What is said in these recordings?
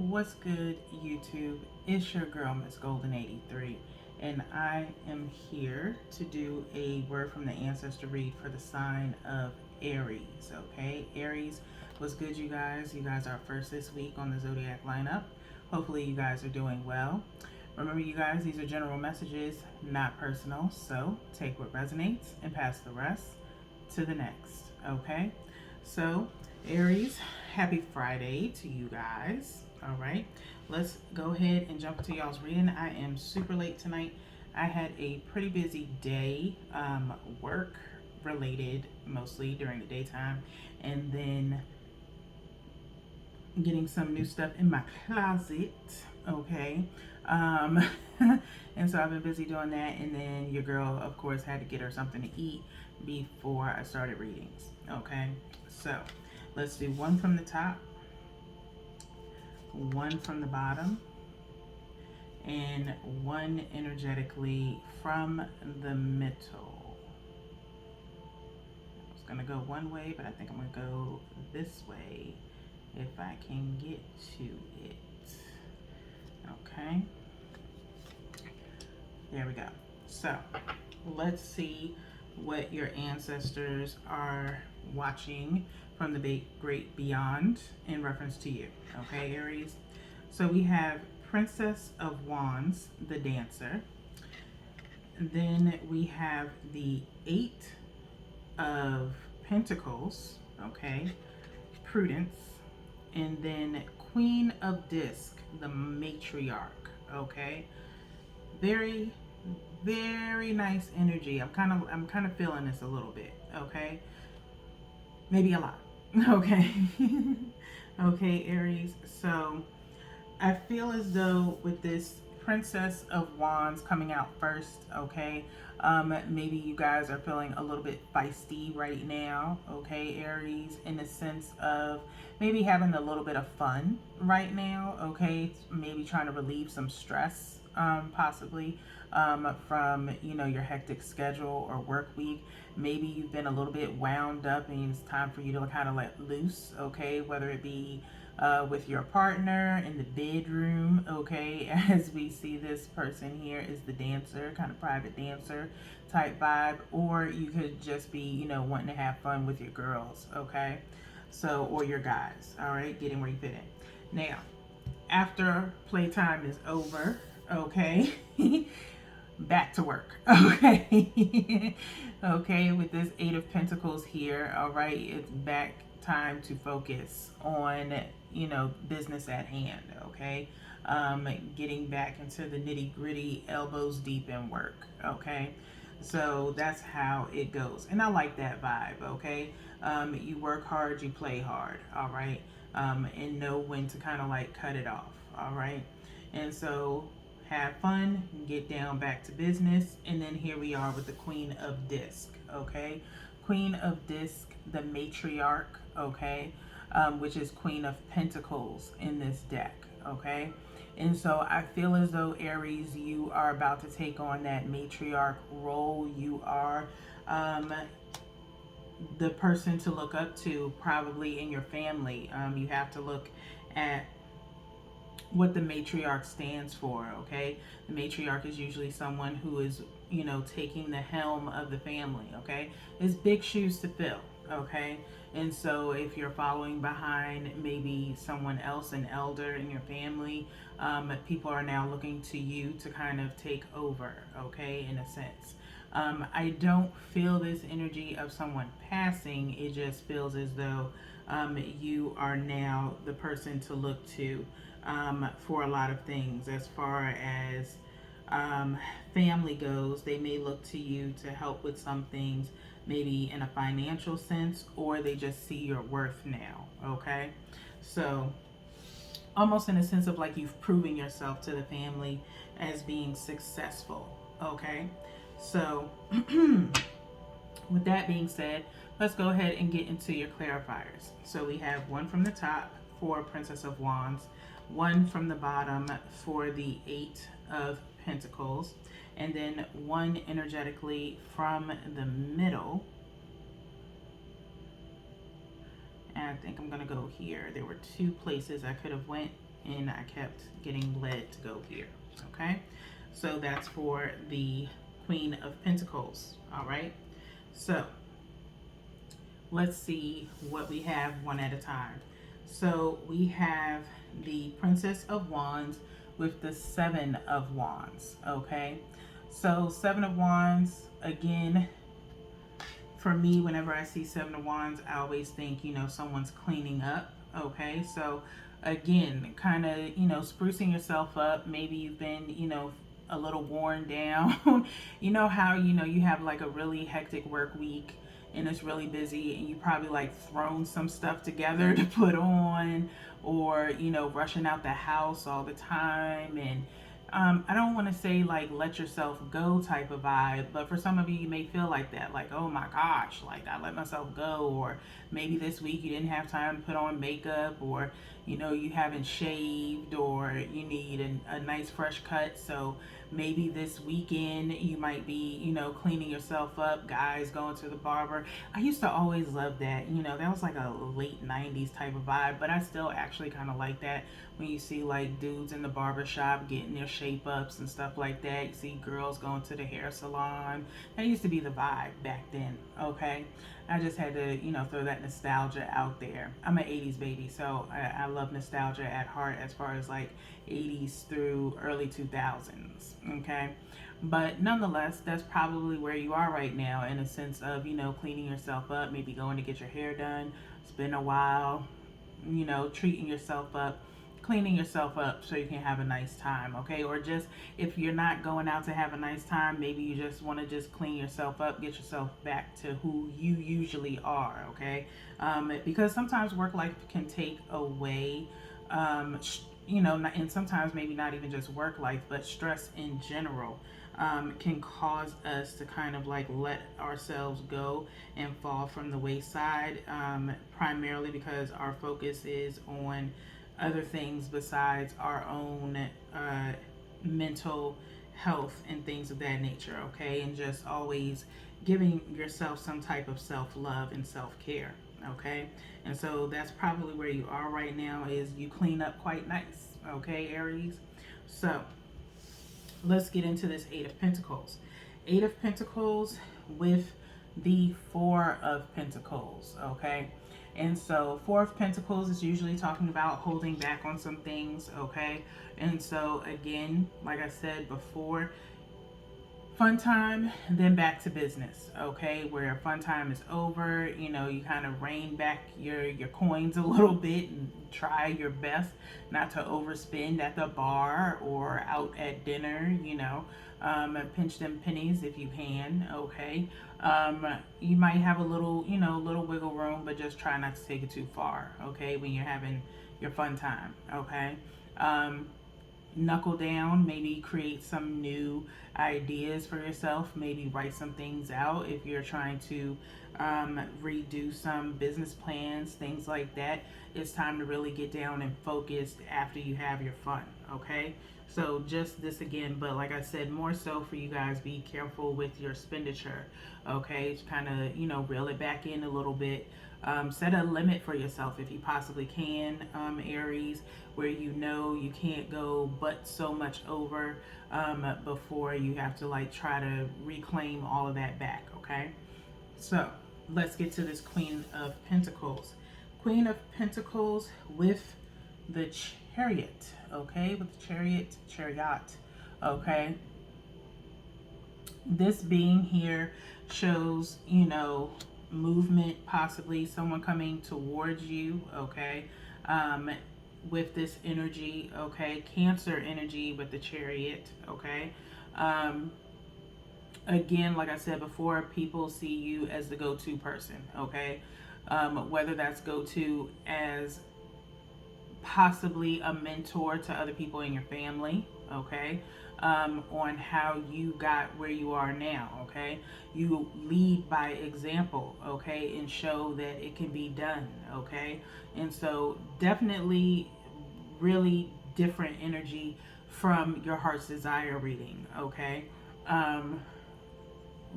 What's good, YouTube? It's your girl, Miss Golden 83, and I am here to do a word from the ancestor read for the sign of Aries. Okay, Aries, what's good, you guys? You guys are first this week on the zodiac lineup. Hopefully, you guys are doing well. Remember, you guys, these are general messages, not personal, so take what resonates and pass the rest to the next. Okay, so Aries, happy Friday to you guys. All right, let's go ahead and jump into y'all's reading. I am super late tonight. I had a pretty busy day, work related mostly during the daytime, and then getting some new stuff in my closet. Okay, um, and so I've been busy doing that, and then your girl, of course, had to get her something to eat before I started readings. Okay, so let's do one from the top, one from the bottom, and one energetically from the middle. I was gonna go one way, but I think I'm gonna go this way if I can get to it. Okay, there we go. So let's see what your ancestors are watching from the great beyond in reference to you. Okay, Aries. So we have Princess of Wands, the dancer. Then we have the Eight of Pentacles, okay, Prudence. And then Queen of Disc, the matriarch, okay. Very, very nice energy. I'm kind of feeling this a little bit, okay? Maybe a lot. Okay. Okay, Aries. So I feel as though with this Princess of Wands coming out first, okay, maybe you guys are feeling a little bit feisty right now, okay, Aries, in the sense of maybe having a little bit of fun right now, okay, maybe trying to relieve some stress, possibly, from, your hectic schedule or work week. Maybe you've been a little bit wound up and it's time for you to kind of let loose, okay, whether it be with your partner in the bedroom, okay, as we see this person here is the dancer, kind of private dancer type vibe, or you could just be, wanting to have fun with your girls, okay, so, or your guys, all right, getting where you fit in. Now, after playtime is over, okay, back to work, okay. Okay, with this Eight of Pentacles here, all right, it's back time to focus on, business at hand, okay. Getting back into the nitty gritty, elbows deep in work, okay. So that's how it goes, and I like that vibe, okay. You work hard, you play hard, all right, and know when to kind of like cut it off, all right. And so have fun, get down back to business, and then here we are with the Queen of Disc, okay. Queen of Disc, the matriarch, okay, which is Queen of Pentacles in this deck, okay. And so I feel as though, Aries, you are about to take on that matriarch role. You are the person to look up to probably in your family. You have to look at what the matriarch stands for, okay. The matriarch is usually someone who is, taking the helm of the family, okay. It's big shoes to fill, okay. And so if you're following behind maybe someone else, an elder in your family, people are now looking to you to kind of take over, okay, in a sense. I don't feel this energy of someone passing. It just feels as though you are now the person to look to for a lot of things. As far as family goes, they may look to you to help with some things, maybe in a financial sense, or they just see your worth now, okay. So almost in a sense of like you've proven yourself to the family as being successful, okay. So with that being said, let's go ahead and get into your clarifiers. So we have one from the top for Princess of Wands, one from the bottom for the Eight of Pentacles, and then one energetically from the middle. And I think I'm gonna go here. There were two places I could have went and I kept getting led to go here. Okay, so that's for the Queen of Pentacles. All right, so let's see what we have one at a time. So we have the Princess of Wands with the Seven of Wands. Okay, so Seven of Wands, again, for me, whenever I see Seven of Wands, I always think, someone's cleaning up. Okay, so again, kind of, sprucing yourself up. Maybe you've been, a little worn down. You know how, you have like a really hectic work week and it's really busy, and you probably like thrown some stuff together to put on, or, rushing out the house all the time. And I don't want to say like let yourself go type of vibe, but for some of you, you may feel like that, like, oh my gosh, like I let myself go, or maybe this week you didn't have time to put on makeup, or you haven't shaved, or you need a nice fresh cut. So maybe this weekend you might be, cleaning yourself up, guys going to the barber. I used to always love that, that was like a late 90s type of vibe, but I still actually kind of like that when you see like dudes in the barber shop getting their shape ups and stuff like that. You see girls going to the hair salon. That used to be the vibe back then. Okay, I just had to throw that nostalgia out there. I'm an 80s baby, so I love nostalgia at heart, as far as like 80s through early 2000s. Okay, but nonetheless, that's probably where you are right now, in a sense of cleaning yourself up, maybe going to get your hair done. It's been a while, treating yourself up, cleaning yourself up so you can have a nice time. Okay, or just if you're not going out to have a nice time, maybe you just want to just clean yourself up, get yourself back to who you usually are. Okay, because sometimes work life can take away and sometimes maybe not even just work life, but stress in general can cause us to kind of like let ourselves go and fall from the wayside, primarily because our focus is on other things besides our own mental health and things of that nature. Okay, and just always giving yourself some type of self-love and self-care. Okay, and so that's probably where you are right now, is you clean up quite nice. Okay, Aries, so let's get into this Eight of Pentacles. Eight of Pentacles with the Four of Pentacles. Okay, and so Four of Pentacles is usually talking about holding back on some things. Okay, and so again, like I said before, fun time, then back to business. Okay, where fun time is over, you kind of rein back your coins a little bit and try your best not to overspend at the bar or out at dinner. Pinch them pennies if you can. Okay, you might have a little wiggle room, but just try not to take it too far. Okay, when you're having your fun time. Okay, knuckle down, maybe create some new ideas for yourself, maybe write some things out if you're trying to redo some business plans, things like that. It's time to really get down and focus after you have your fun. Okay, so just this again, but like I said, more so for you guys, be careful with your expenditure. Okay, kind of reel it back in a little bit. Set a limit for yourself if you possibly can, Aries, where you can't go but so much over before you have to like try to reclaim all of that back. Okay, so let's get to this Queen of Pentacles. Queen of Pentacles with the Chariot. Okay, with the chariot. Okay, this being here shows movement, possibly someone coming towards you. Okay, with this energy. Okay, Cancer energy with the Chariot. Okay, again, like I said before, people see you as the go-to person. Okay, whether that's go-to as possibly a mentor to other people in your family. Okay, on how you got where you are now. Okay, you lead by example. Okay, and show that it can be done. Okay, and so definitely really different energy from your heart's desire reading. Okay,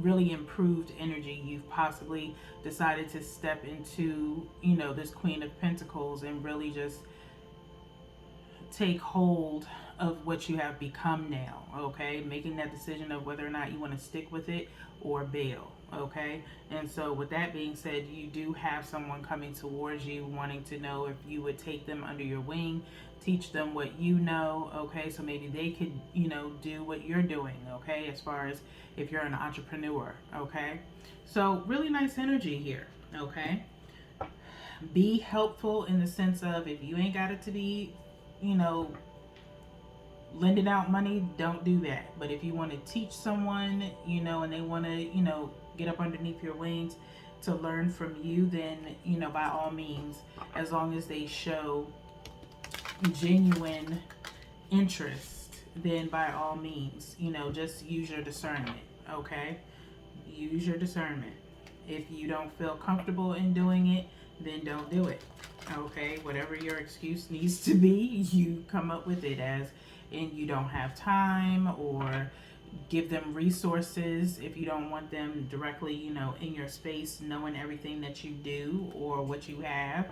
really improved energy. You've possibly decided to step into this Queen of Pentacles and really just take hold of what you have become now, okay? Making that decision of whether or not you want to stick with it or bail, okay? And so, with that being said, you do have someone coming towards you wanting to know if you would take them under your wing, teach them what you know, okay? So maybe they could, do what you're doing, okay? As far as if you're an entrepreneur, okay? So, really nice energy here, okay? Be helpful in the sense of if you ain't got it to be, you know, lending out money, don't do that. But if you want to teach someone, and they want to, get up underneath your wings to learn from you, then, by all means, as long as they show genuine interest, then by all means, just use your discernment, okay? Use your discernment. If you don't feel comfortable in doing it, then don't do it. Okay, whatever your excuse needs to be, you come up with it, as in you don't have time, or give them resources if you don't want them directly, in your space, knowing everything that you do or what you have.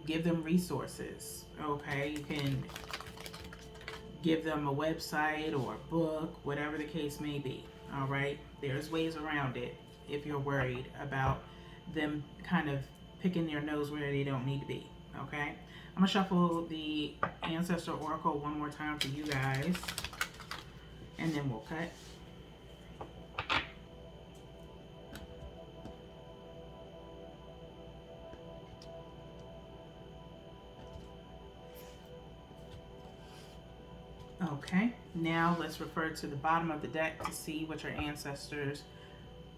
Give them resources. Okay, you can give them a website or a book, whatever the case may be. All right, there's ways around it if you're worried about them kind of picking their nose where they don't need to be. Okay, I'm gonna shuffle the Ancestor Oracle one more time for you guys, and then we'll cut. Okay, now let's refer to the bottom of the deck to see what your ancestors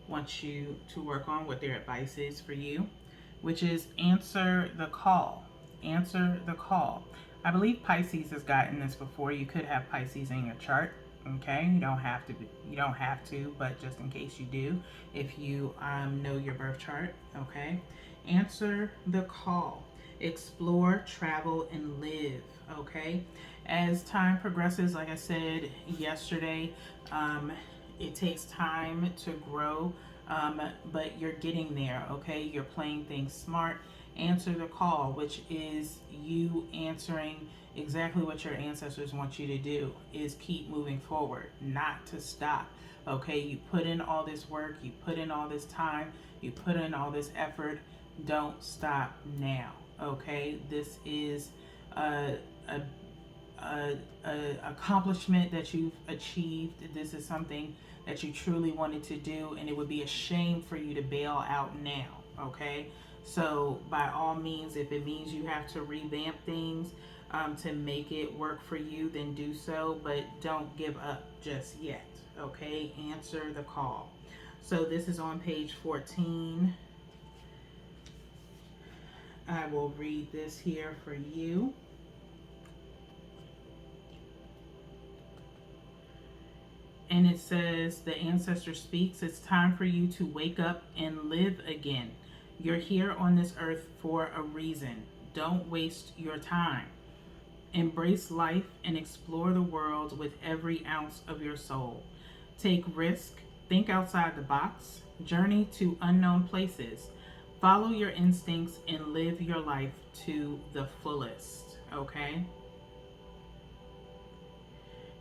want you to work on, what their advice is for you, which is answer the call. Answer the call. I believe Pisces has gotten this before. You could have Pisces in your chart. Okay, you don't have to. You don't have to, but just in case you do, if you know your birth chart. Okay, answer the call. Explore, travel, and live. Okay, as time progresses, like I said yesterday, it takes time to grow, but you're getting there, okay? You're playing things smart. Answer the call, which is you answering exactly what your ancestors want you to do, is keep moving forward, not to stop, okay? You put in all this work, you put in all this time, you put in all this effort. Don't stop now, okay? This is a, a a accomplishment that you've achieved. This is something that you truly wanted to do, and it would be a shame for you to bail out now, okay? So by all means, if it means you have to revamp things to make it work for you, then do so, but don't give up just yet, okay? Answer the call. So this is on page 14. I will read this here for you. And it says, the ancestor speaks, it's time for you to wake up and live again. You're here on this earth for a reason. Don't waste your time. Embrace life and explore the world with every ounce of your soul. Take risk, think outside the box, journey to unknown places. Follow your instincts and live your life to the fullest, okay?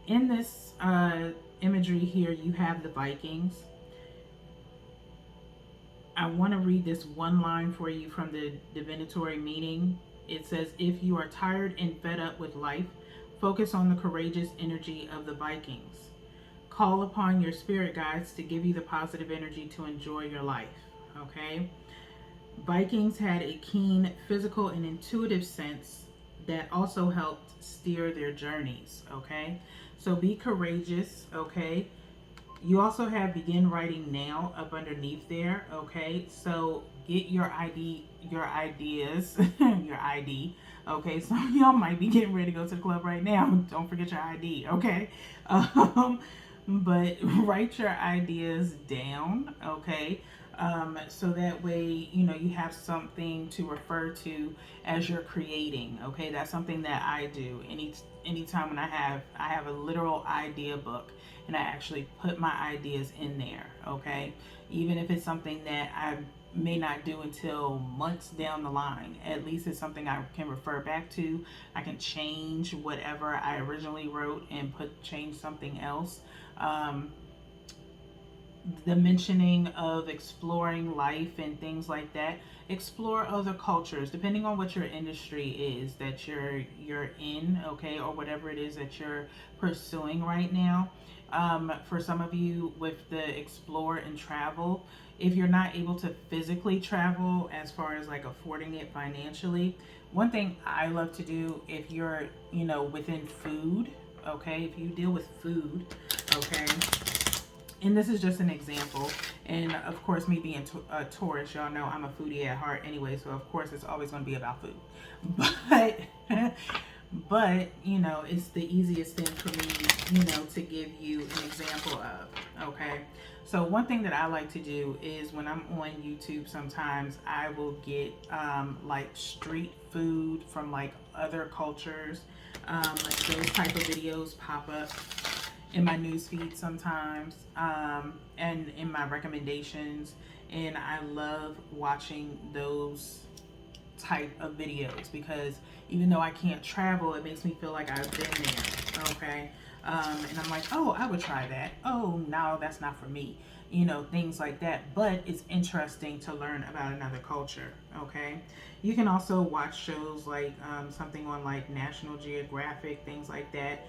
In this imagery here, you have the Vikings. I want to read this one line for you from the divinatory meaning. It says, if you are tired and fed up with life, focus on the courageous energy of the Vikings. Call upon your spirit guides to give you the positive energy to enjoy your life, okay? Vikings had a keen physical and intuitive sense that also helped steer their journeys, okay? So be courageous, okay? You also have begin writing now up underneath there, okay? So get your ideas, your ID, okay? Some of y'all might be getting ready to go to the club right now. Don't forget your ID, okay? But write your ideas down, okay? So that way, you have something to refer to as you're creating, okay? That's something that I do. Anytime when I have a literal idea book, and I actually put my ideas in there, okay? Even if it's something that may not do until months down the line. At least it's something I can refer back to. I can change whatever I originally wrote and change something else. Um, the mentioning of exploring life and things like that, explore other cultures depending on what your industry is that you're in, okay, or whatever it is that you're pursuing right now. For some of you with the explore and travel, if you're not able to physically travel as far as like affording it financially, one thing I love to do, if you're, within food, okay, if you deal with food, okay, and this is just an example. And of course, me being a Taurus, y'all know I'm a foodie at heart anyway, so of course it's always going to be about food. But it's the easiest thing for me, to give you an example of. Okay, so one thing that I like to do is when I'm on YouTube, sometimes I will get like street food from like other cultures. Those type of videos pop up in my news feed sometimes, and in my recommendations, and I love watching those type of videos because even though I can't travel, it makes me feel like I've been there. Okay, and I'm like, oh, I would try that. Oh, no, that's not for me. Things like that. But it's interesting to learn about another culture. Okay, you can also watch shows like something on like National Geographic, things like that.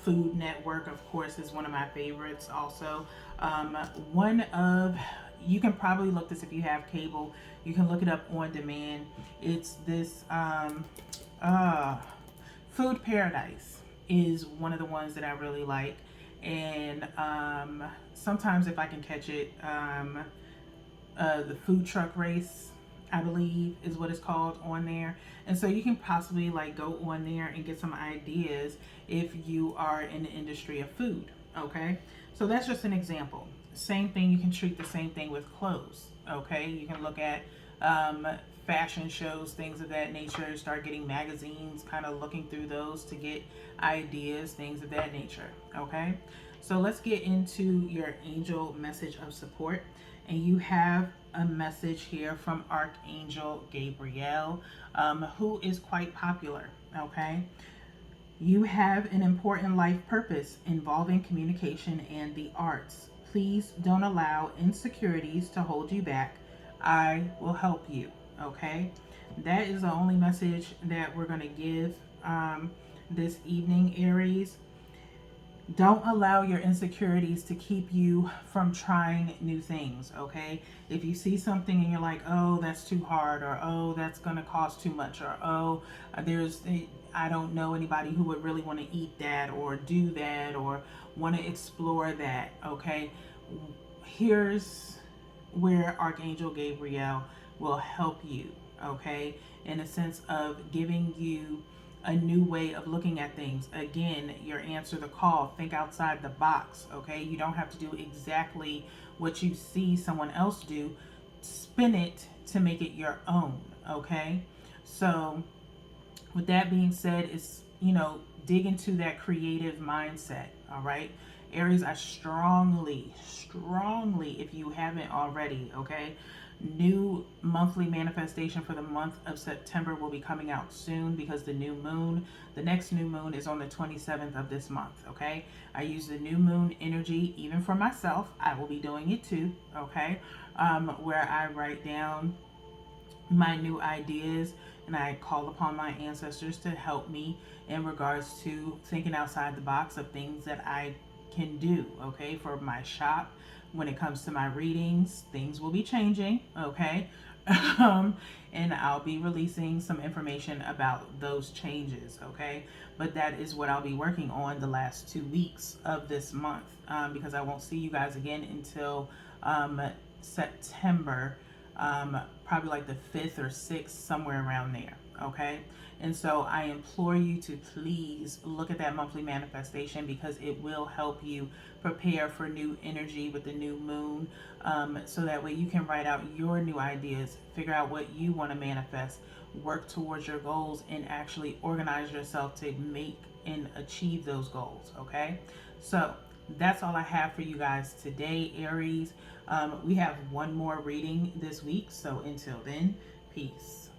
Food Network, of course, is one of my favorites. Also, one of you can probably look this if you have cable. You can look it up on demand. It's this Food Paradise is one of the ones that I really like, and sometimes if I can catch it, the food truck race, I believe is what it's called on there. And so you can possibly like go on there and get some ideas if you are in the industry of food. Okay, so that's just an example. Same thing, you can treat the same thing with clothes. Okay, you can look at fashion shows, things of that nature, start getting magazines, kind of looking through those to get ideas, things of that nature. Okay, so let's get into your angel message of support. And you have a message here from Archangel Gabriel, who is quite popular. Okay, you have an important life purpose involving communication and the arts. Please don't allow insecurities to hold you back. I will help you. Okay, that is the only message that we're going to give this evening, Aries. Don't allow your insecurities to keep you from trying new things. Okay, if you see something and you're like, oh, that's too hard, or oh, that's going to cost too much, or oh, I don't know anybody who would really want to eat that or do that or want to explore that. Okay, here's where Archangel Gabriel will help you. Okay, in a sense of giving you a new way of looking at things. Again, your answer the call. Think outside the box. Okay, you don't have to do exactly what you see someone else do. Spin it to make it your own. Okay, so with that being said, it's dig into that creative mindset. All right, Aries, I strongly, if you haven't already, okay, new monthly manifestation for the month of September will be coming out soon because the next new moon is on the 27th of this month. Okay, I use the new moon energy even for myself. I will be doing it too. Okay, where I write down my new ideas and I call upon my ancestors to help me in regards to thinking outside the box of things that I can do. Okay, for my shop. When it comes to my readings, things will be changing. Okay, and I'll be releasing some information about those changes. Okay, but that is what I'll be working on the last 2 weeks of this month, because I won't see you guys again until September, probably like the 5th or 6th, somewhere around there. Okay, and so I implore you to please look at that monthly manifestation because it will help you prepare for new energy with the new moon, so that way you can write out your new ideas, figure out what you want to manifest, work towards your goals, and actually organize yourself to make and achieve those goals. Okay, so That's all I have for you guys today, Aries. We have one more reading this week. So until then, peace.